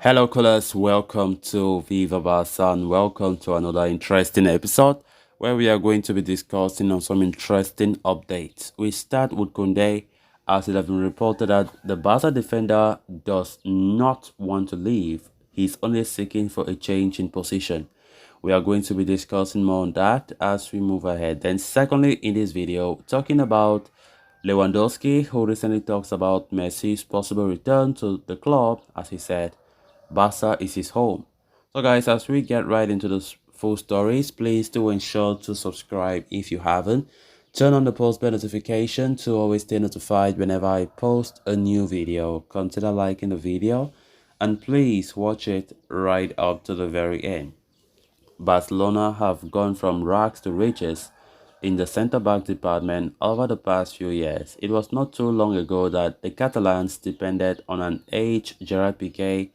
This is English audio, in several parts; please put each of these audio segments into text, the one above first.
Hello, callers. Welcome to Viva Barca and welcome to another interesting episode where we are going to be discussing on some interesting updates. We start with Koundé, as it has been reported that the Barca defender does not want to leave. He's only seeking for a change in position. We are going to be discussing more on that as we move ahead. Then, secondly, in this video, talking about Lewandowski, who recently talks about Messi's possible return to the club, as he said. Barca is his home. So guys, as we get right into the full stories, please do ensure to subscribe if you haven't. Turn on the post bell notification to always stay notified whenever I post a new video. Consider liking the video and please watch it right up to the very end. Barcelona have gone from rags to riches in the centre-back department over the past few years. It was not too long ago that the Catalans depended on an aged Gerard Piqué,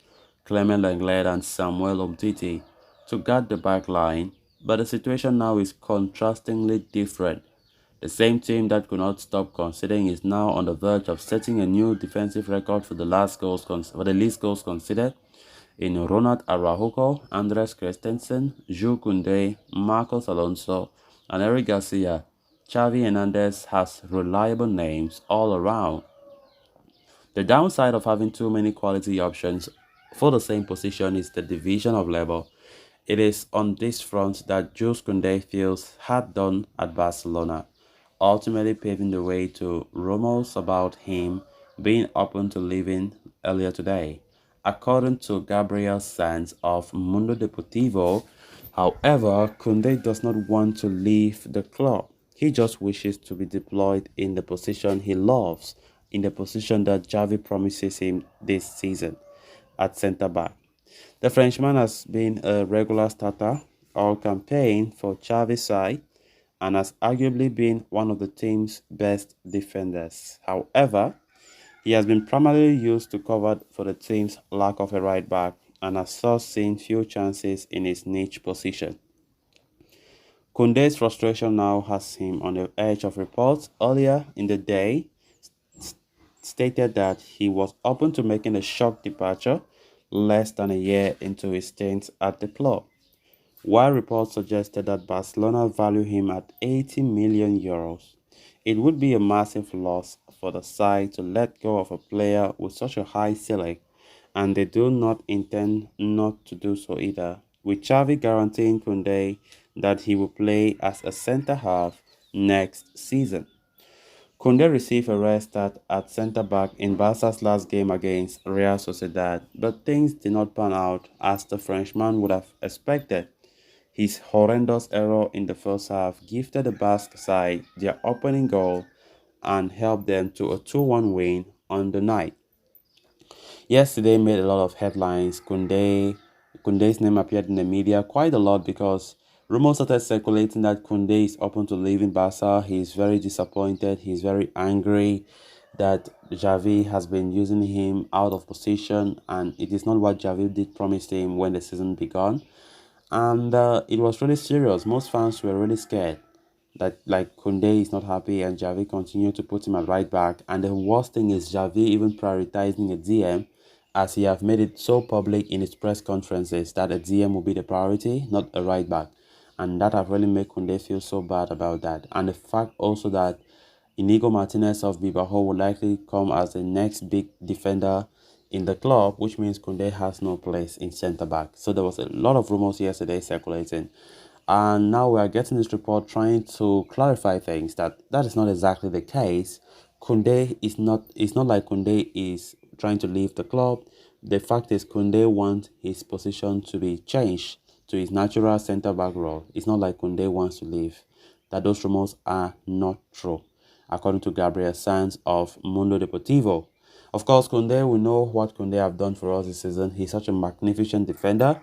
Clement Lenglet and Samuel Umtiti to guard the back line, but the situation now is contrastingly different. The same team that could not stop conceding is now on the verge of setting a new defensive record for the least goals conceded in Ronald Araujo, Andres Christensen, Jules Koundé, Marcos Alonso, and Eric Garcia. Xavi Hernandez has reliable names all around. The downside of having too many quality options for the same position is the division of labor. It is on this front that Jules Koundé feels hard done at Barcelona, ultimately paving the way to rumors about him being open to leaving earlier today. According to Gabriel Sanz of Mundo Deportivo, however, Koundé does not want to leave the club. He just wishes to be deployed in the position he loves, in the position that Xavi promises him this season, at centre-back. The Frenchman has been a regular starter all campaign for Xavi's side and has arguably been one of the team's best defenders. However, he has been primarily used to cover for the team's lack of a right back and has thus seen few chances in his niche position. Koundé's frustration now has him on the edge of reports earlier in the day stated that he was open to making a shock departure less than a year into his stint at the club, while reports suggested that Barcelona value him at 80 million euros. It would be a massive loss for the side to let go of a player with such a high ceiling, and they do not intend not to do so either, with Xavi guaranteeing Koundé that he will play as a centre-half next season. Koundé received a rest start at centre-back in Barca's last game against Real Sociedad, but things did not pan out as the Frenchman would have expected. His horrendous error in the first half gifted the Basque side their opening goal and helped them to a 2-1 win on the night. Yesterday made a lot of headlines. Koundé's name appeared in the media quite a lot because rumors started circulating that Koundé is open to leaving Barca. He's very disappointed. He's very angry that Xavi has been using him out of position and it is not what Xavi did promise him when the season began. And it was really serious. Most fans were really scared that like Koundé is not happy and Xavi continued to put him at right back. And the worst thing is Xavi even prioritizing a DM as he have made it so public in his press conferences that a DM will be the priority, not a right back. And that have really made Koundé feel so bad about that. And the fact also that Inigo Martinez of Bilbao will likely come as the next big defender in the club, which means Koundé has no place in centre-back. So there was a lot of rumors yesterday circulating. And now we are getting this report trying to clarify things that is not exactly the case. Koundé is not, it's not like Koundé is trying to leave the club. The fact is Koundé wants his position to be changed to his natural centre-back role. It's not like Koundé wants to leave. That those rumors are not true, according to Gabriel Sanz of Mundo Deportivo. Of course, Koundé, we know what Koundé have done for us this season. He's such a magnificent defender.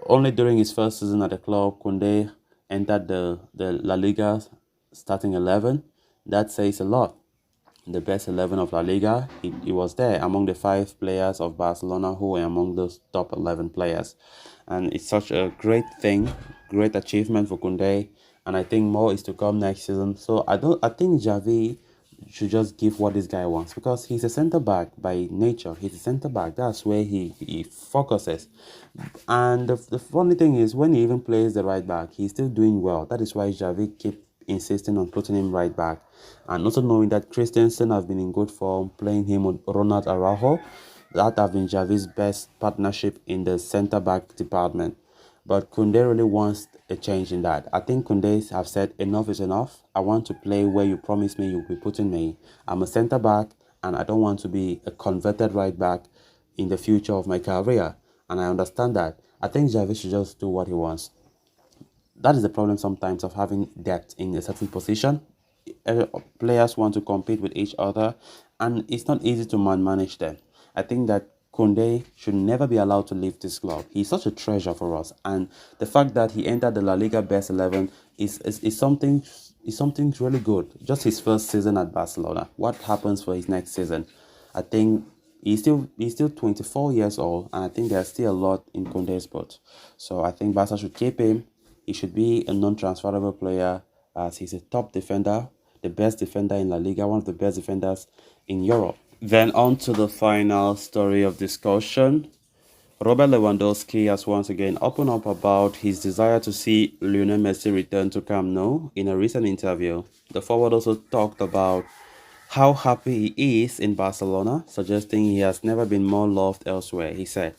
Only during his first season at the club, Koundé entered the La Liga starting 11. That says a lot. The best 11 of La Liga, he was there among the 5 players of Barcelona who were among those top 11 players. And it's such a great thing, great achievement for Koundé. And I think more is to come next season. So I think Xavi should just give what this guy wants, because he's a center back by nature. He's a center back. That's where he focuses. And the funny thing is, when he even plays the right back, he's still doing well. That is why Xavi keep insisting on putting him right back. And also knowing that Christensen have been in good form, playing him with Ronald Araujo, that have been Xavi's best partnership in the center back department. But Koundé really wants a change in that. I think Koundé have said enough is enough. I want to play where you promised me you'll be putting me. I'm a centre back and I don't want to be a converted right back in the future of my career. And I understand that. I think Xavi should just do what he wants. That is the problem sometimes of having depth in a certain position. Players want to compete with each other, and it's not easy to manage them. I think that Koundé should never be allowed to leave this club. He's such a treasure for us, and the fact that he entered the La Liga best 11 is something really good. Just his first season at Barcelona. What happens for his next season? I think he's still 24 years old, and I think there's still a lot in Koundé's boat. So I think Barca should keep him. He should be a non-transferable player, as he's a top defender, the best defender in La Liga, one of the best defenders in Europe. Then on to the final story of discussion. Robert Lewandowski has once again opened up about his desire to see Lionel Messi return to Camp Nou in a recent interview. The forward also talked about how happy he is in Barcelona, suggesting he has never been more loved elsewhere. He said,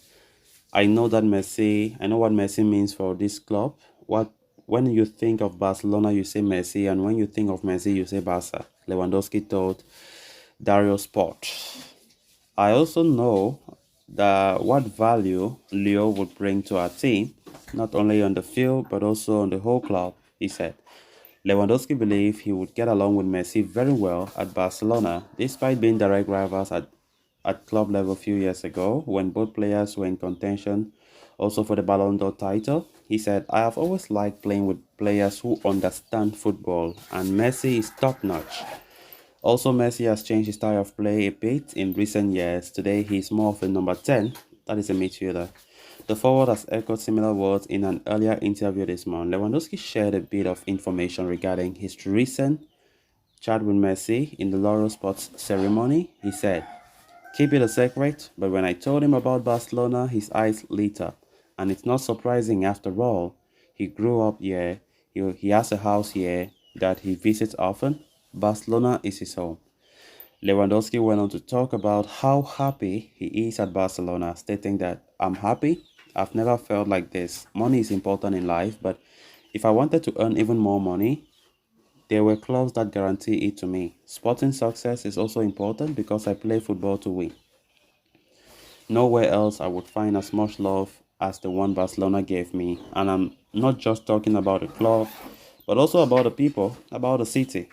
I know what Messi means for this club. When you think of Barcelona, you say Messi, and when you think of Messi, you say Barca. Lewandowski told Dario Sport. I also know that what value Leo would bring to our team, not only on the field, but also on the whole club, he said. Lewandowski believed he would get along with Messi very well at Barcelona, despite being direct rivals at club level a few years ago when both players were in contention also for the Ballon d'Or title. He said, I have always liked playing with players who understand football, and Messi is top-notch. Also, Messi has changed his style of play a bit in recent years. Today, he is more of a number 10, that is a midfielder. The forward has echoed similar words in an earlier interview this month. Lewandowski shared a bit of information regarding his recent chat with Messi in the Laurel Sports ceremony. He said, keep it a secret, but when I told him about Barcelona, his eyes lit up. And it's not surprising after all. He grew up here, he has a house here that he visits often. Barcelona is his home. Lewandowski went on to talk about how happy he is at Barcelona, stating that, I'm happy. I've never felt like this. Money is important in life, but if I wanted to earn even more money, there were clubs that guarantee it to me. Sporting success is also important because I play football to win. Nowhere else I would find as much love as the one Barcelona gave me. And I'm not just talking about the club, but also about the people, about the city.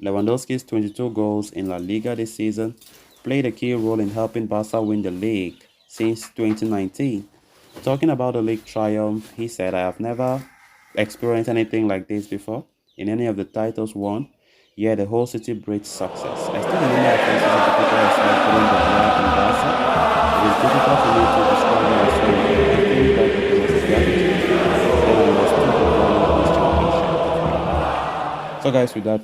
Lewandowski's 22 goals in La Liga this season played a key role in helping Barca win the league since 2019. Talking about the league triumph, he said, I have never experienced anything like this before in any of the titles won. Yeah, the whole city breathes success. I still remember the faces of the people I saw putting the blood in Barca. It is difficult for me to describe what I saw. I think that it was a gratitude. Then I was too proud of this championship. So guys, with that,